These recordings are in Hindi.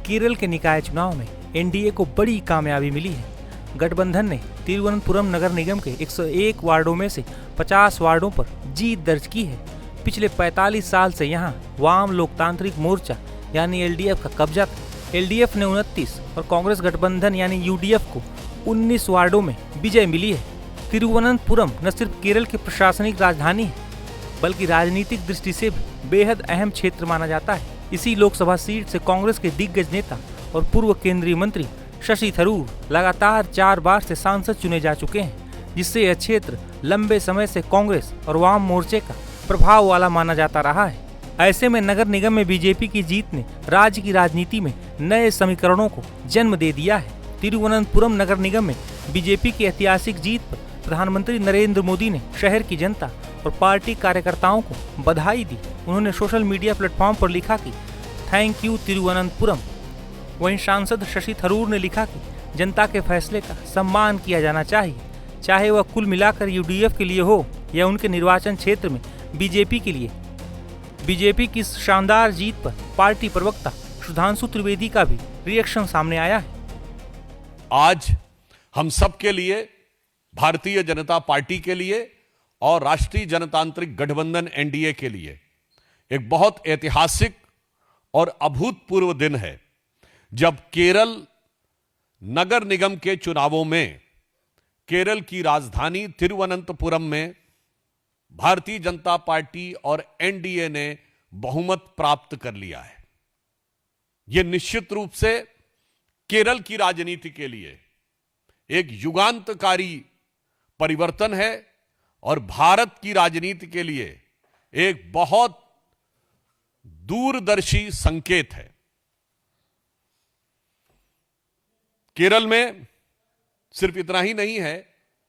केरल के निकाय चुनाव में एनडीए को बड़ी कामयाबी मिली है। गठबंधन ने तिरुवनंतपुरम नगर निगम के 101 वार्डों में से 50 वार्डों पर जीत दर्ज की है। पिछले 45 साल से यहां वाम लोकतांत्रिक मोर्चा यानी एलडीएफ का कब्जा था। एलडीएफ ने 29 और कांग्रेस गठबंधन यानी यूडीएफ को 19 वार्डों में विजय मिली है। तिरुवनंतपुरम न सिर्फ केरल की प्रशासनिक राजधानी है, बल्कि राजनीतिक दृष्टि से भी बेहद अहम क्षेत्र माना जाता है। इसी लोकसभा सीट से कांग्रेस के दिग्गज नेता और पूर्व केंद्रीय मंत्री शशि थरूर लगातार 4 बार से सांसद चुने जा चुके हैं, जिससे यह क्षेत्र लंबे समय से कांग्रेस और वाम मोर्चे का प्रभाव वाला माना जाता रहा है। ऐसे में नगर निगम में बीजेपी की जीत ने राज्य की राजनीति में नए समीकरणों को जन्म दे दिया है। तिरुवनंतपुरम नगर निगम में बीजेपी की ऐतिहासिक जीत पर प्रधानमंत्री नरेंद्र मोदी ने शहर की जनता और पार्टी कार्यकर्ताओं को बधाई दी। उन्होंने सोशल मीडिया प्लेटफॉर्म पर लिखा कि थैंक यू तिरुवनंतपुरम। वहीं सांसद शशि थरूर ने लिखा कि जनता के फैसले का सम्मान किया जाना चाहिए, चाहे वह कुल मिलाकर यूडीएफ के लिए हो या उनके निर्वाचन क्षेत्र में बीजेपी के लिए। बीजेपी की इस शानदार जीत पर पार्टी प्रवक्ता सुधांशु त्रिवेदी का भी रिएक्शन सामने आया है। आज हम सब के लिए, भारतीय जनता पार्टी के लिए और राष्ट्रीय जनतांत्रिक गठबंधन एनडीए के लिए एक बहुत ऐतिहासिक और अभूतपूर्व दिन है, जब केरल नगर निगम के चुनावों में केरल की राजधानी तिरुवनंतपुरम में भारतीय जनता पार्टी और एनडीए ने बहुमत प्राप्त कर लिया है। यह निश्चित रूप से केरल की राजनीति के लिए एक युगांतकारी परिवर्तन है और भारत की राजनीति के लिए एक बहुत दूरदर्शी संकेत है। केरल में सिर्फ इतना ही नहीं है,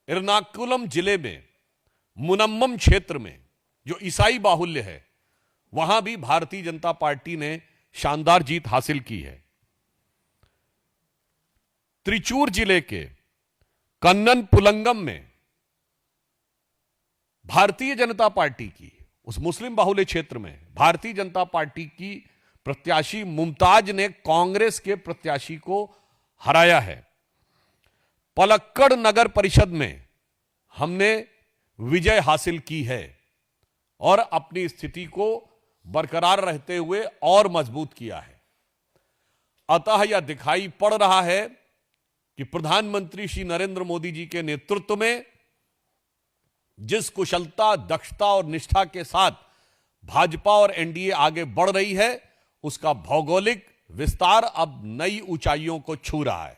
एर्नाकुलम जिले में मुनम्मम क्षेत्र में जो ईसाई बाहुल्य है, वहां भी भारतीय जनता पार्टी ने शानदार जीत हासिल की है। त्रिचूर जिले के कन्नन पुलंगम में भारतीय जनता पार्टी की, उस मुस्लिम बाहुल्य क्षेत्र में भारतीय जनता पार्टी की प्रत्याशी मुमताज ने कांग्रेस के प्रत्याशी को हराया है। पलक्कड़ नगर परिषद में हमने विजय हासिल की है और अपनी स्थिति को बरकरार रहते हुए और मजबूत किया है। अतः यह दिखाई पड़ रहा है कि प्रधानमंत्री श्री नरेंद्र मोदी जी के नेतृत्व में जिस कुशलता, दक्षता और निष्ठा के साथ भाजपा और एनडीए आगे बढ़ रही है, उसका भौगोलिक विस्तार अब नई ऊंचाइयों को छू रहा है।